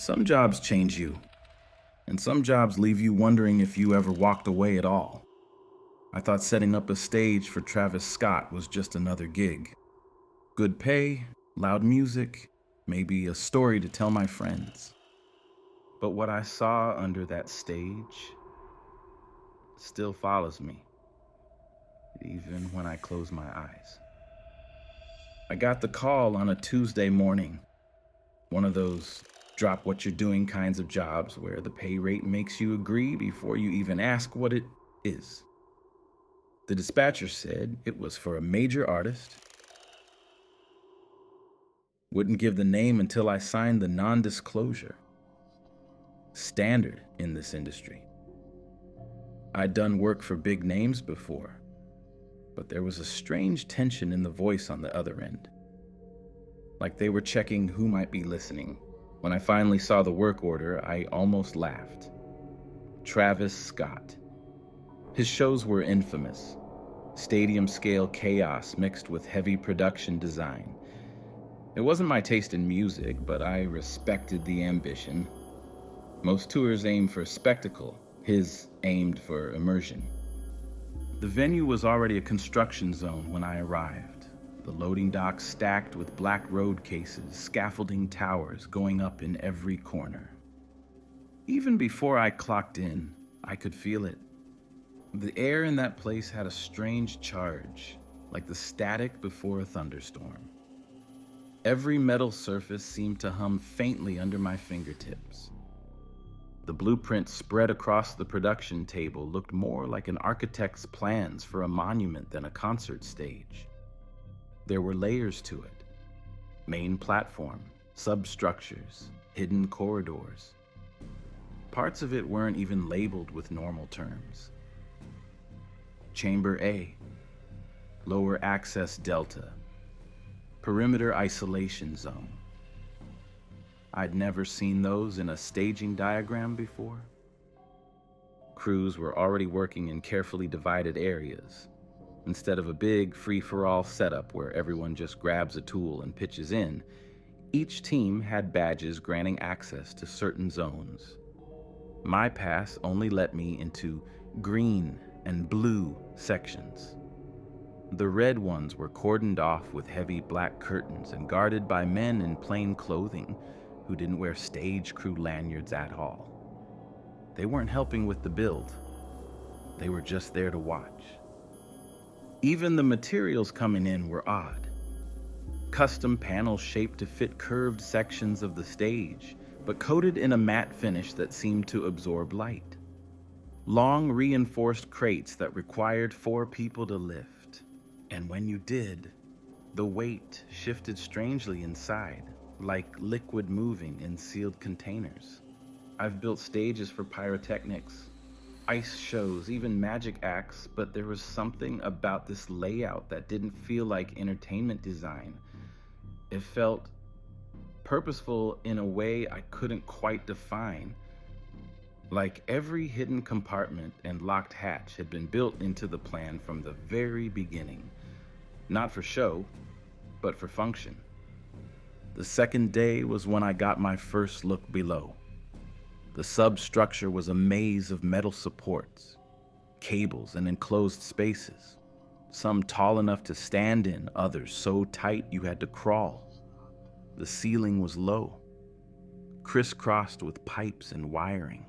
Some jobs change you, and some jobs leave you wondering if you ever walked away at all. I thought setting up a stage for Travis Scott was just another gig. Good pay, loud music, maybe a story to tell my friends. But what I saw under that stage still follows me, even when I close my eyes. I got the call on a Tuesday morning, one of those drop what you're doing kinds of jobs where the pay rate makes you agree before you even ask what it is. The dispatcher said it was for a major artist. Wouldn't give the name until I signed the non-disclosure. Standard in this industry. I'd done work for big names before, but there was a strange tension in the voice on the other end. Like they were checking who might be listening. When I finally saw the work order, I almost laughed. Travis Scott. His shows were infamous. Stadium-scale chaos mixed with heavy production design. It wasn't my taste in music, but I respected the ambition. Most tours aim for spectacle. His aimed for immersion. The venue was already a construction zone when I arrived. The loading docks stacked with black road cases, scaffolding towers going up in every corner. Even before I clocked in, I could feel it. The air in that place had a strange charge, like the static before a thunderstorm. Every metal surface seemed to hum faintly under my fingertips. The blueprint spread across the production table looked more like an architect's plans for a monument than a concert stage. There were layers to it. Main platform, substructures, hidden corridors. Parts of it weren't even labeled with normal terms. Chamber A, lower access delta, perimeter isolation zone. I'd never seen those in a staging diagram before. Crews were already working in carefully divided areas, instead of a big free-for-all setup where everyone just grabs a tool and pitches in. Each team had badges granting access to certain zones. My pass only let me into green and blue sections. The red ones were cordoned off with heavy black curtains and guarded by men in plain clothing who didn't wear stage crew lanyards at all. They weren't helping with the build. They were just there to watch. Even the materials coming in were odd. Custom panels shaped to fit curved sections of the stage, but coated in a matte finish that seemed to absorb light. Long reinforced crates that required 4 people to lift. And when you did, the weight shifted strangely inside, like liquid moving in sealed containers. I've built stages for pyrotechnics, ice shows, even magic acts, but there was something about this layout that didn't feel like entertainment design. It felt purposeful in a way I couldn't quite define. Like every hidden compartment and locked hatch had been built into the plan from the very beginning. Not for show, but for function. The second day was when I got my first look below. The substructure was a maze of metal supports, cables, and enclosed spaces. Some tall enough to stand in, others so tight you had to crawl. The ceiling was low, crisscrossed with pipes and wiring.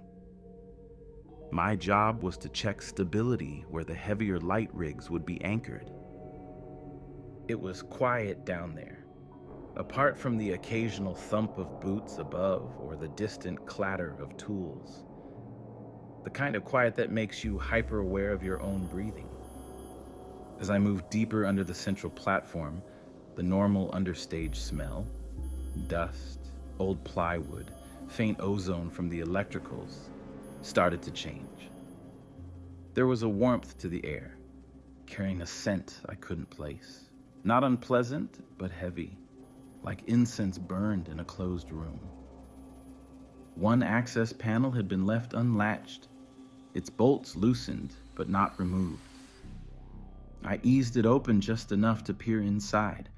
My job was to check stability where the heavier light rigs would be anchored. It was quiet down there, apart from the occasional thump of boots above or the distant clatter of tools. The kind of quiet that makes you hyper-aware of your own breathing. As I moved deeper under the central platform, the normal understage smell, dust, old plywood, faint ozone from the electricals, started to change. There was a warmth to the air, carrying a scent I couldn't place. Not unpleasant, but heavy, like incense burned in a closed room. One access panel had been left unlatched, its bolts loosened, but not removed. I eased it open just enough to peer inside,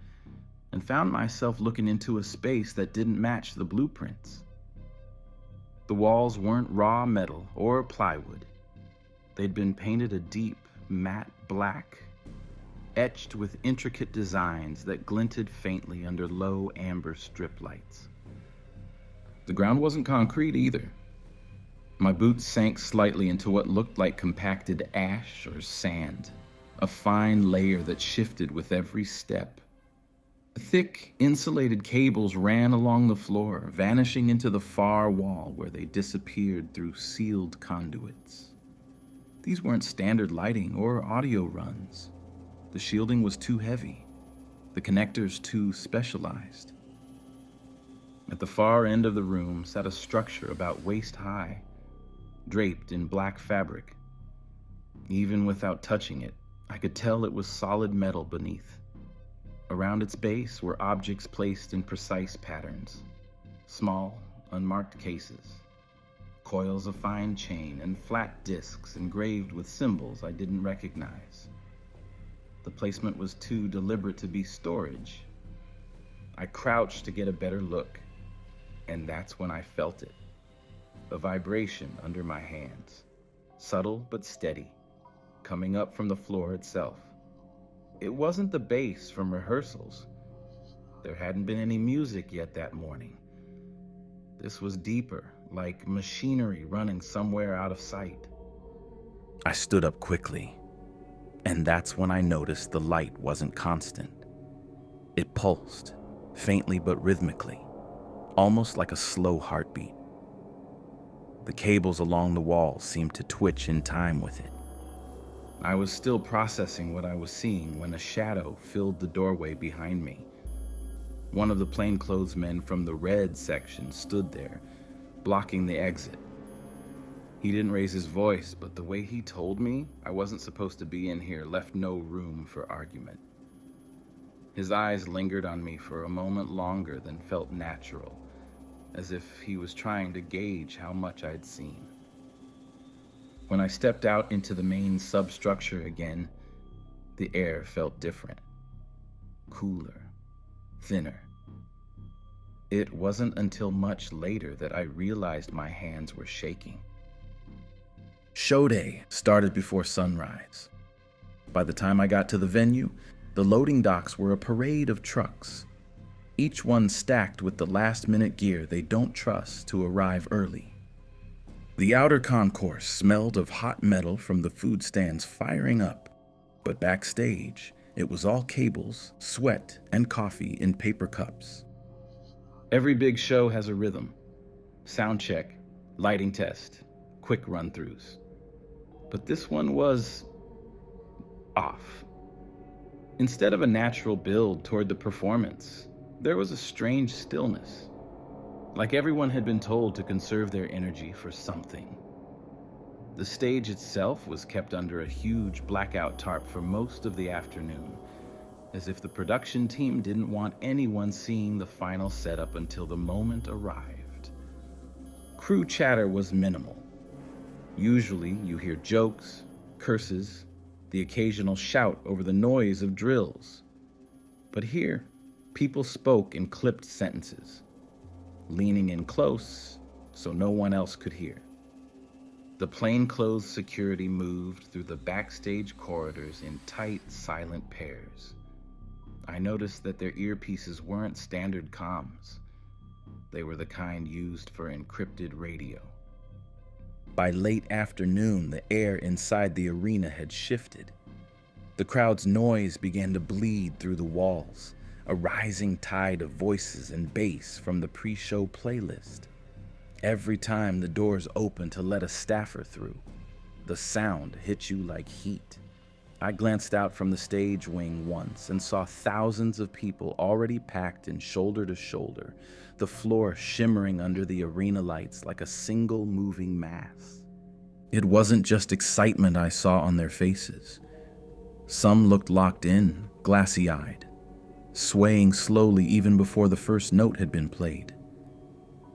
and found myself looking into a space that didn't match the blueprints. The walls weren't raw metal or plywood. They'd been painted a deep, matte black, etched with intricate designs that glinted faintly under low amber strip lights. The ground wasn't concrete either. My boots sank slightly into what looked like compacted ash or sand, a fine layer that shifted with every step. Thick, insulated cables ran along the floor, vanishing into the far wall where they disappeared through sealed conduits. These weren't standard lighting or audio runs. The shielding was too heavy, the connectors too specialized. At the far end of the room sat a structure about waist high, draped in black fabric. Even without touching it, I could tell it was solid metal beneath. Around its base were objects placed in precise patterns, small, unmarked cases, coils of fine chain, and flat discs engraved with symbols I didn't recognize. The placement was too deliberate to be storage. I crouched to get a better look, and that's when I felt it. A vibration under my hands, subtle but steady, coming up from the floor itself. It wasn't the bass from rehearsals. There hadn't been any music yet that morning. This was deeper, like machinery running somewhere out of sight. I stood up quickly, and that's when I noticed the light wasn't constant. It pulsed, faintly but rhythmically, almost like a slow heartbeat. The cables along the wall seemed to twitch in time with it. I was still processing what I was seeing when a shadow filled the doorway behind me. One of the plainclothes men from the red section stood there, blocking the exit. He didn't raise his voice, but the way he told me I wasn't supposed to be in here left no room for argument. His eyes lingered on me for a moment longer than felt natural, as if he was trying to gauge how much I'd seen. When I stepped out into the main substructure again, the air felt different, cooler, thinner. It wasn't until much later that I realized my hands were shaking. Show day started before sunrise. By the time I got to the venue, the loading docks were a parade of trucks, each one stacked with the last-minute gear they don't trust to arrive early. The outer concourse smelled of hot metal from the food stands firing up, but backstage, it was all cables, sweat, and coffee in paper cups. Every big show has a rhythm. Sound check, lighting test, quick run-throughs. But this one was off. Instead of a natural build toward the performance, there was a strange stillness. Like everyone had been told to conserve their energy for something. The stage itself was kept under a huge blackout tarp for most of the afternoon, as if the production team didn't want anyone seeing the final setup until the moment arrived. Crew chatter was minimal. Usually you hear jokes, curses, the occasional shout over the noise of drills. But here, people spoke in clipped sentences, leaning in close so no one else could hear. The plainclothes security moved through the backstage corridors in tight, silent pairs. I noticed that their earpieces weren't standard comms. They were the kind used for encrypted radio. By late afternoon, the air inside the arena had shifted. The crowd's noise began to bleed through the walls, a rising tide of voices and bass from the pre-show playlist. Every time the doors opened to let a staffer through, the sound hit you like heat. I glanced out from the stage wing once and saw thousands of people already packed in shoulder to shoulder, the floor shimmering under the arena lights like a single moving mass. It wasn't just excitement I saw on their faces. Some looked locked in, glassy-eyed, swaying slowly even before the first note had been played.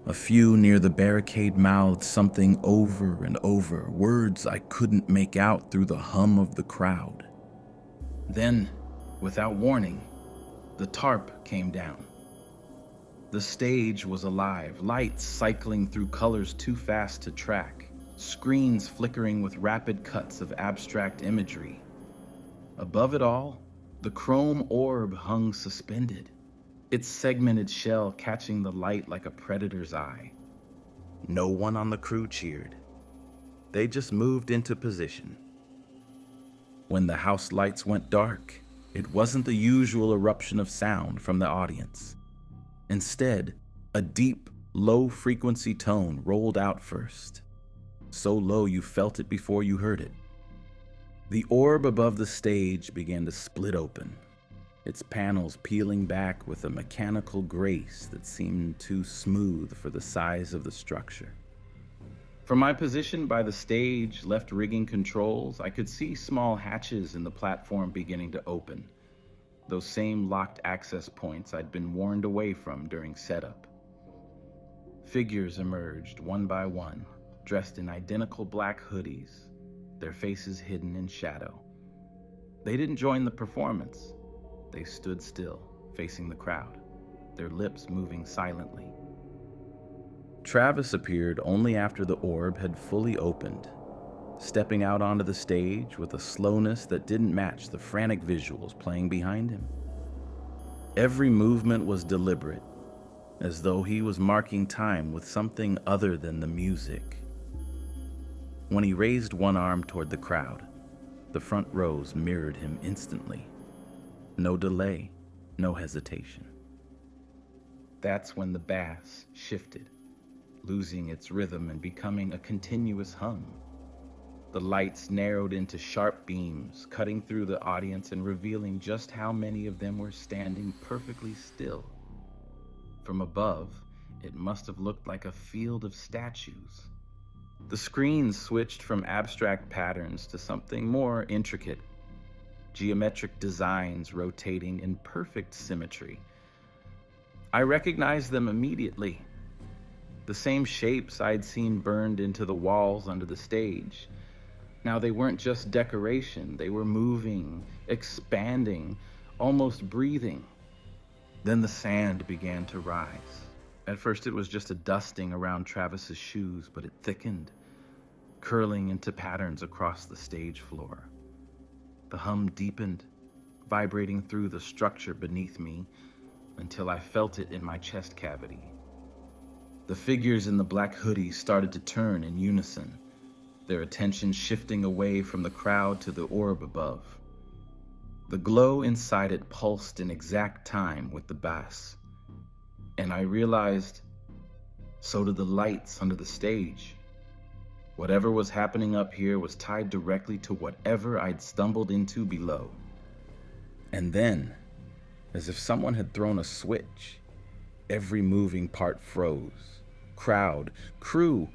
A few near the barricade mouthed something over and over, words I couldn't make out through the hum of the crowd. Then, without warning, the tarp came down. The stage was alive, lights cycling through colors too fast to track, screens flickering with rapid cuts of abstract imagery. Above it all, the chrome orb hung suspended, its segmented shell catching the light like a predator's eye. No one on the crew cheered. They just moved into position. When the house lights went dark, it wasn't the usual eruption of sound from the audience. Instead, a deep, low-frequency tone rolled out first, so low you felt it before you heard it. The orb above the stage began to split open, its panels peeling back with a mechanical grace that seemed too smooth for the size of the structure. From my position by the stage, left rigging controls, I could see small hatches in the platform beginning to open, those same locked access points I'd been warned away from during setup. Figures emerged one by one, dressed in identical black hoodies, their faces hidden in shadow. They didn't join the performance. They stood still, facing the crowd, their lips moving silently. Travis appeared only after the orb had fully opened, stepping out onto the stage with a slowness that didn't match the frantic visuals playing behind him. Every movement was deliberate, as though he was marking time with something other than the music. When he raised one arm toward the crowd, the front rows mirrored him instantly. No delay, no hesitation. That's when the bass shifted, losing its rhythm and becoming a continuous hum. The lights narrowed into sharp beams, cutting through the audience and revealing just how many of them were standing perfectly still. From above, it must have looked like a field of statues. The screens switched from abstract patterns to something more intricate, geometric designs rotating in perfect symmetry. I recognized them immediately. The same shapes I'd seen burned into the walls under the stage. Now they weren't just decoration, they were moving, expanding, almost breathing. Then the sand began to rise. At first it was just a dusting around Travis's shoes, but it thickened, curling into patterns across the stage floor. The hum deepened, vibrating through the structure beneath me until I felt it in my chest cavity. The figures in the black hoodies started to turn in unison, their attention shifting away from the crowd to the orb above. The glow inside it pulsed in exact time with the bass, and I realized so did the lights under the stage. Whatever was happening up here was tied directly to whatever I'd stumbled into below. And then, as if someone had thrown a switch, every moving part froze. Crowd, crew,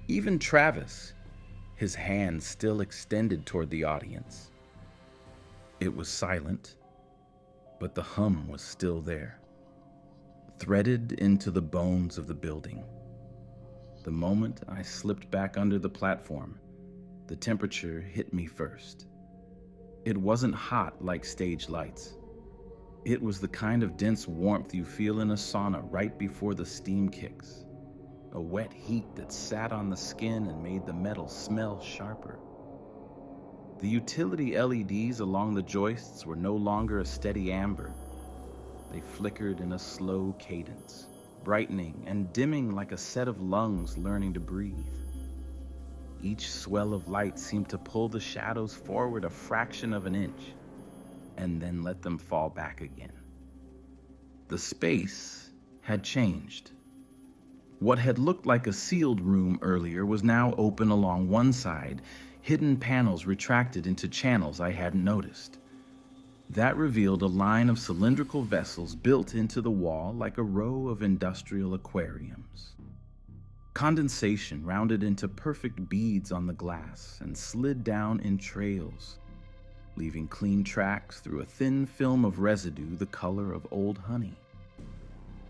even Travis, his hand still extended toward the audience. It was silent, but the hum was still there, threaded into the bones of the building. The moment I slipped back under the platform, the temperature hit me first. It wasn't hot like stage lights. It was the kind of dense warmth you feel in a sauna right before the steam kicks. A wet heat that sat on the skin and made the metal smell sharper. The utility LEDs along the joists were no longer a steady amber. They flickered in a slow cadence, brightening and dimming like a set of lungs learning to breathe. Each swell of light seemed to pull the shadows forward a fraction of an inch, and then let them fall back again. The space had changed. What had looked like a sealed room earlier was now open along one side, hidden panels retracted into channels I hadn't noticed. That revealed a line of cylindrical vessels built into the wall like a row of industrial aquariums. Condensation rounded into perfect beads on the glass and slid down in trails, leaving clean tracks through a thin film of residue the color of old honey.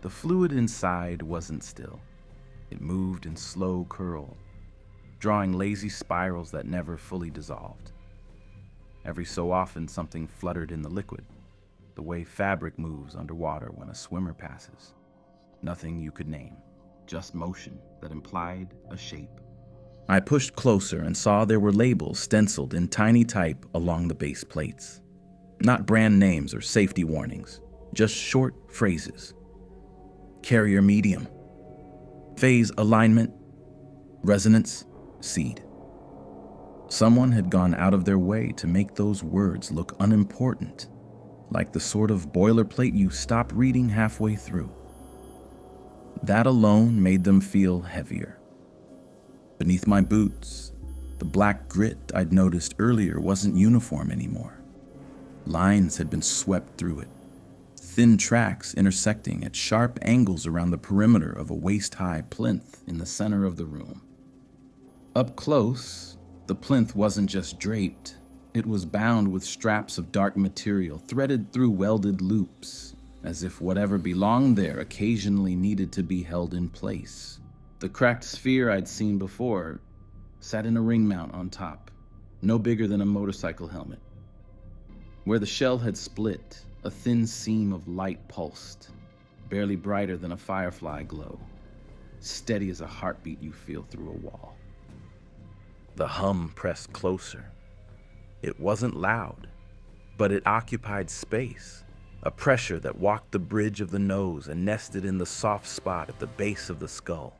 The fluid inside wasn't still. It moved in slow curl, drawing lazy spirals that never fully dissolved. Every so often, something fluttered in the liquid, the way fabric moves underwater when a swimmer passes. Nothing you could name, just motion that implied a shape. I pushed closer and saw there were labels stenciled in tiny type along the base plates. Not brand names or safety warnings, just short phrases. Carrier medium. Phase alignment. Resonance seed. Someone had gone out of their way to make those words look unimportant, like the sort of boilerplate you stop reading halfway through. That alone made them feel heavier. Beneath my boots, the black grit I'd noticed earlier wasn't uniform anymore. Lines had been swept through it, thin tracks intersecting at sharp angles around the perimeter of a waist-high plinth in the center of the room. Up close, the plinth wasn't just draped, it was bound with straps of dark material threaded through welded loops, as if whatever belonged there occasionally needed to be held in place. The cracked sphere I'd seen before sat in a ring mount on top, no bigger than a motorcycle helmet. Where the shell had split, a thin seam of light pulsed, barely brighter than a firefly glow, steady as a heartbeat you feel through a wall. The hum pressed closer. It wasn't loud, but it occupied space, a pressure that walked the bridge of the nose and nested in the soft spot at the base of the skull.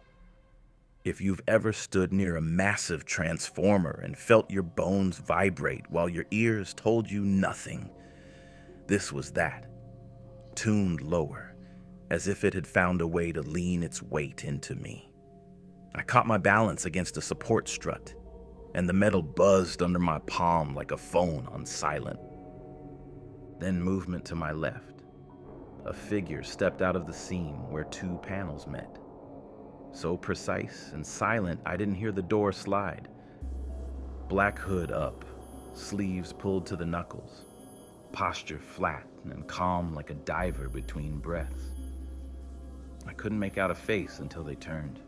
If you've ever stood near a massive transformer and felt your bones vibrate while your ears told you nothing, this was that, tuned lower, as if it had found a way to lean its weight into me. I caught my balance against a support strut, and the metal buzzed under my palm like a phone on silent. Then movement to my left. A figure stepped out of the seam where two panels met. So precise and silent, I didn't hear the door slide. Black hood up, sleeves pulled to the knuckles, posture flat and calm like a diver between breaths. I couldn't make out a face until they turned.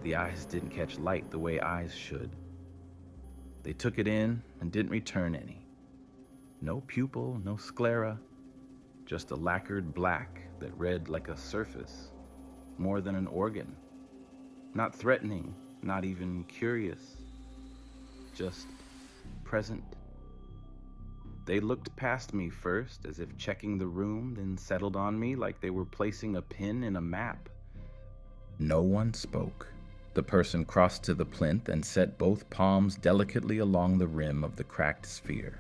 The eyes didn't catch light the way eyes should. They took it in and didn't return any. No pupil, no sclera, just a lacquered black that read like a surface, more than an organ. Not threatening, not even curious, just present. They looked past me first, as if checking the room, then settled on me like they were placing a pin in a map. No one spoke. The person crossed to the plinth and set both palms delicately along the rim of the cracked sphere.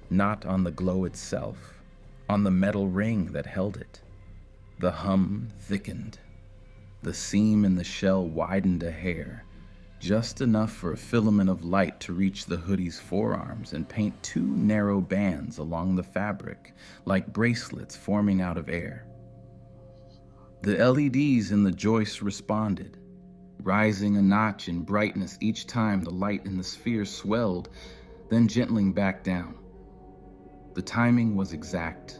Not on the glow itself, on the metal ring that held it. The hum thickened. The seam in the shell widened a hair, just enough for a filament of light to reach the hoodie's forearms and paint two narrow bands along the fabric, like bracelets forming out of air. The LEDs in the joist responded, rising a notch in brightness each time the light in the sphere swelled, then gentling back down. The timing was exact.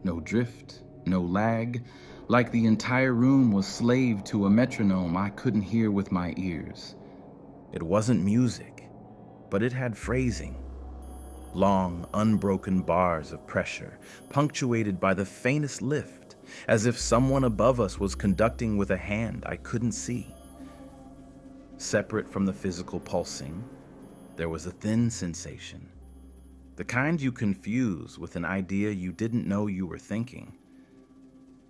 No drift, no lag, like the entire room was slave to a metronome I couldn't hear with my ears. It wasn't music, but it had phrasing. Long, unbroken bars of pressure, punctuated by the faintest lift, as if someone above us was conducting with a hand I couldn't see. Separate from the physical pulsing, there was a thin sensation, the kind you confuse with an idea you didn't know you were thinking.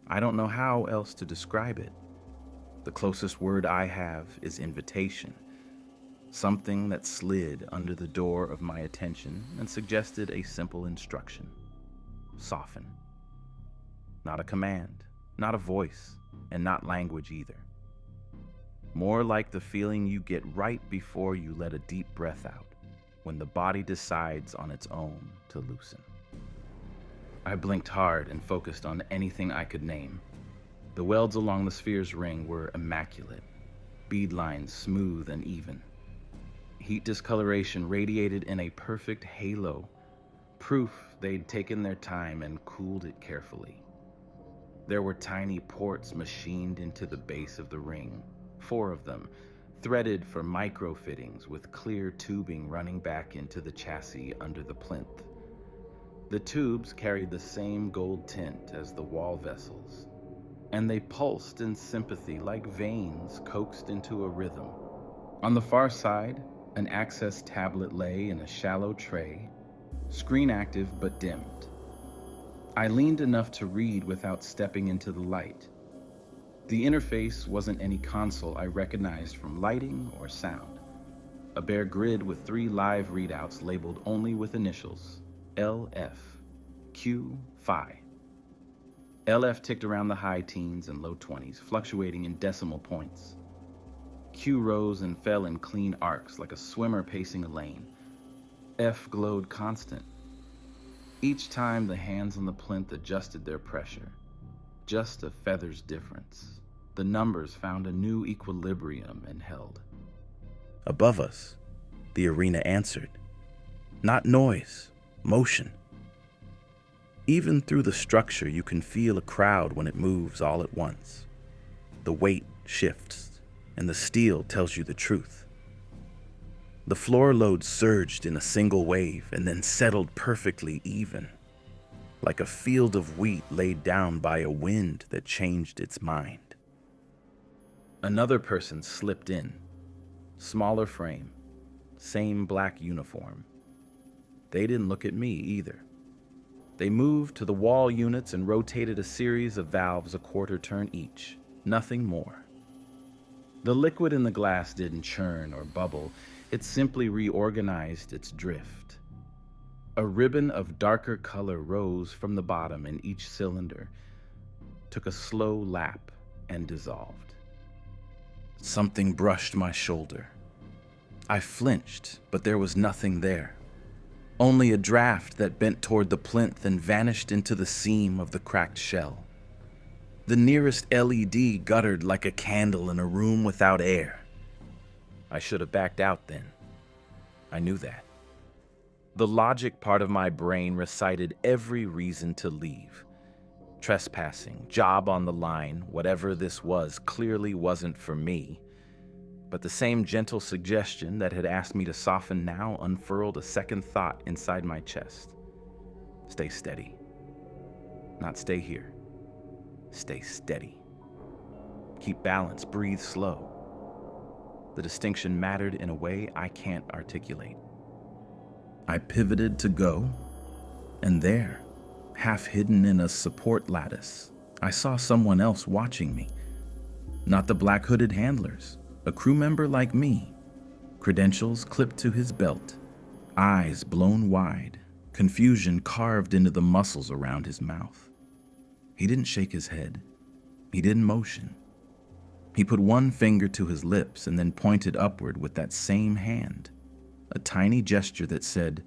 I don't know how else to describe it. The closest word I have is invitation, something that slid under the door of my attention and suggested a simple instruction: soften. Not a command, not a voice, and not language either. More like the feeling you get right before you let a deep breath out, when the body decides on its own to loosen. I blinked hard and focused on anything I could name. The welds along the sphere's ring were immaculate, bead lines smooth and even. Heat discoloration radiated in a perfect halo, proof they'd taken their time and cooled it carefully. There were tiny ports machined into the base of the ring, 4 of them, threaded for micro-fittings with clear tubing running back into the chassis under the plinth. The tubes carried the same gold tint as the wall vessels, and they pulsed in sympathy like veins coaxed into a rhythm. On the far side, an access tablet lay in a shallow tray, screen active but dimmed. I leaned enough to read without stepping into the light. The interface wasn't any console I recognized from lighting or sound. A bare grid with 3 live readouts labeled only with initials: LF, Q, Phi. LF ticked around the high teens and low 20s, fluctuating in decimal points. Q rose and fell in clean arcs like a swimmer pacing a lane. F glowed constant. Each time the hands on the plinth adjusted their pressure, just a feather's difference, the numbers found a new equilibrium and held. Above us, the arena answered. Not noise, motion. Even through the structure, you can feel a crowd when it moves all at once. The weight shifts, and the steel tells you the truth. The floor load surged in a single wave and then settled perfectly even, like a field of wheat laid down by a wind that changed its mind. Another person slipped in, smaller frame, same black uniform. They didn't look at me either. They moved to the wall units and rotated a series of valves a quarter turn each, nothing more. The liquid in the glass didn't churn or bubble, it simply reorganized its drift. A ribbon of darker color rose from the bottom in each cylinder, took a slow lap, and dissolved. Something brushed my shoulder. I flinched, but there was nothing there. Only a draft that bent toward the plinth and vanished into the seam of the cracked shell. The nearest LED guttered like a candle in a room without air. I should have backed out then. I knew that. The logic part of my brain recited every reason to leave. Trespassing, job on the line, whatever this was clearly wasn't for me. But the same gentle suggestion that had asked me to soften now unfurled a second thought inside my chest. Stay steady. Not stay here. Stay steady. Keep balance, breathe slow. The distinction mattered in a way I can't articulate. I pivoted to go, and there, half hidden in a support lattice, I saw someone else watching me. Not the black hooded handlers, a crew member like me, credentials clipped to his belt, eyes blown wide, confusion carved into the muscles around his mouth. He didn't shake his head. He didn't motion. He put one finger to his lips and then pointed upward with that same hand, a tiny gesture that said,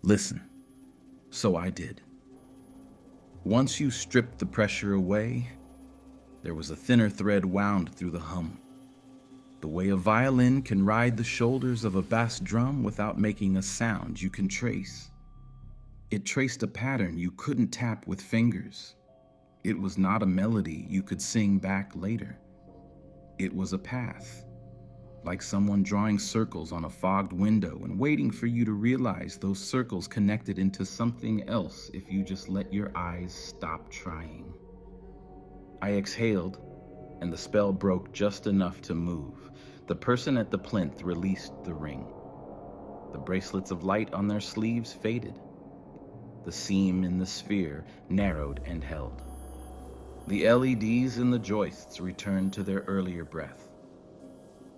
"Listen." So I did. Once you stripped the pressure away, there was a thinner thread wound through the hum. The way a violin can ride the shoulders of a bass drum without making a sound you can trace. It traced a pattern you couldn't tap with fingers. It was not a melody you could sing back later. It was a path, like someone drawing circles on a fogged window and waiting for you to realize those circles connected into something else if you just let your eyes stop trying. I exhaled, and the spell broke just enough to move. The person at the plinth released the ring. The bracelets of light on their sleeves faded. The seam in the sphere narrowed and held. The LEDs in the joists returned to their earlier breath.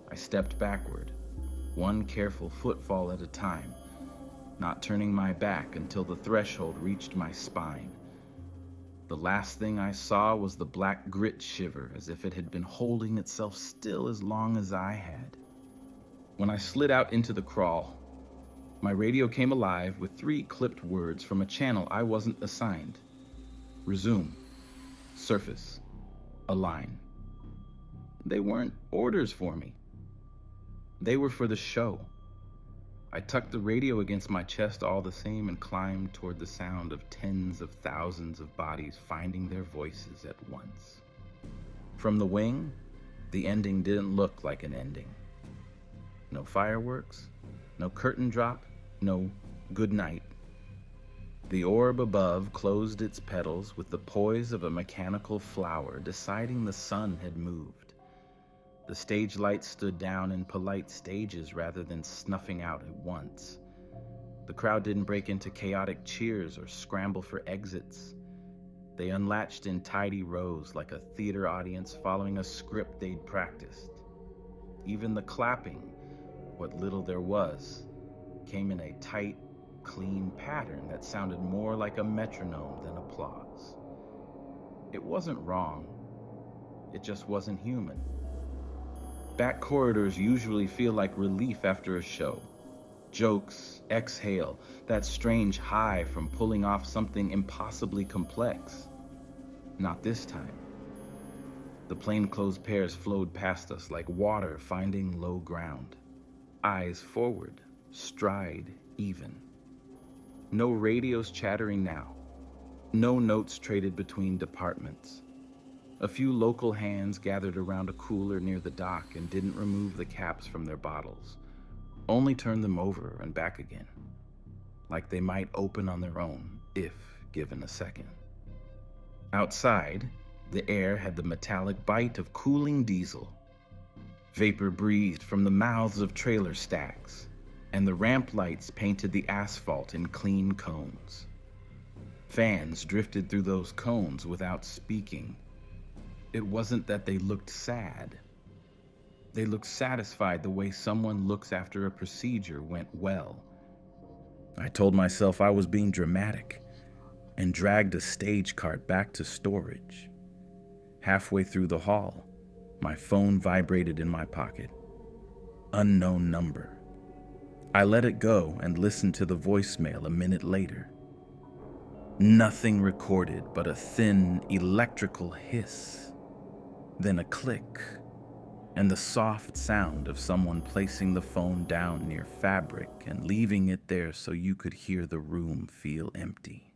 I stepped backward, one careful footfall at a time, not turning my back until the threshold reached my spine. The last thing I saw was the black grit shiver as if it had been holding itself still as long as I had. When I slid out into the crawl, my radio came alive with 3 clipped words from a channel I wasn't assigned. Resume. Surface. Align. They weren't orders for me. They were for the show. I tucked the radio against my chest all the same and climbed toward the sound of tens of thousands of bodies finding their voices at once. From the wing, the ending didn't look like an ending. No fireworks, no curtain drop, no good night. The orb above closed its petals with the poise of a mechanical flower deciding the sun had moved. The stage lights stood down in polite stages rather than snuffing out at once. The crowd didn't break into chaotic cheers or scramble for exits. They unlatched in tidy rows like a theater audience following a script they'd practiced. Even the clapping, what little there was, came in a tight, clean pattern that sounded more like a metronome than applause. It wasn't wrong, it just wasn't human. Back corridors usually feel like relief after a show. Jokes, exhale, that strange high from pulling off something impossibly complex. Not this time. The plainclothes pairs flowed past us like water finding low ground. Eyes forward, stride even. No radios chattering now. No notes traded between departments. A few local hands gathered around a cooler near the dock and didn't remove the caps from their bottles, only turned them over and back again, like they might open on their own if given a second. Outside, the air had the metallic bite of cooling diesel. Vapor breathed from the mouths of trailer stacks, and the ramp lights painted the asphalt in clean cones. Fans drifted through those cones without speaking. It wasn't that they looked sad. They looked satisfied the way someone looks after a procedure went well. I told myself I was being dramatic and dragged a stage cart back to storage. Halfway through the hall, my phone vibrated in my pocket. Unknown number. I let it go and listened to the voicemail a minute later. Nothing recorded but a thin electrical hiss, then a click, and the soft sound of someone placing the phone down near fabric and leaving it there so you could hear the room feel empty.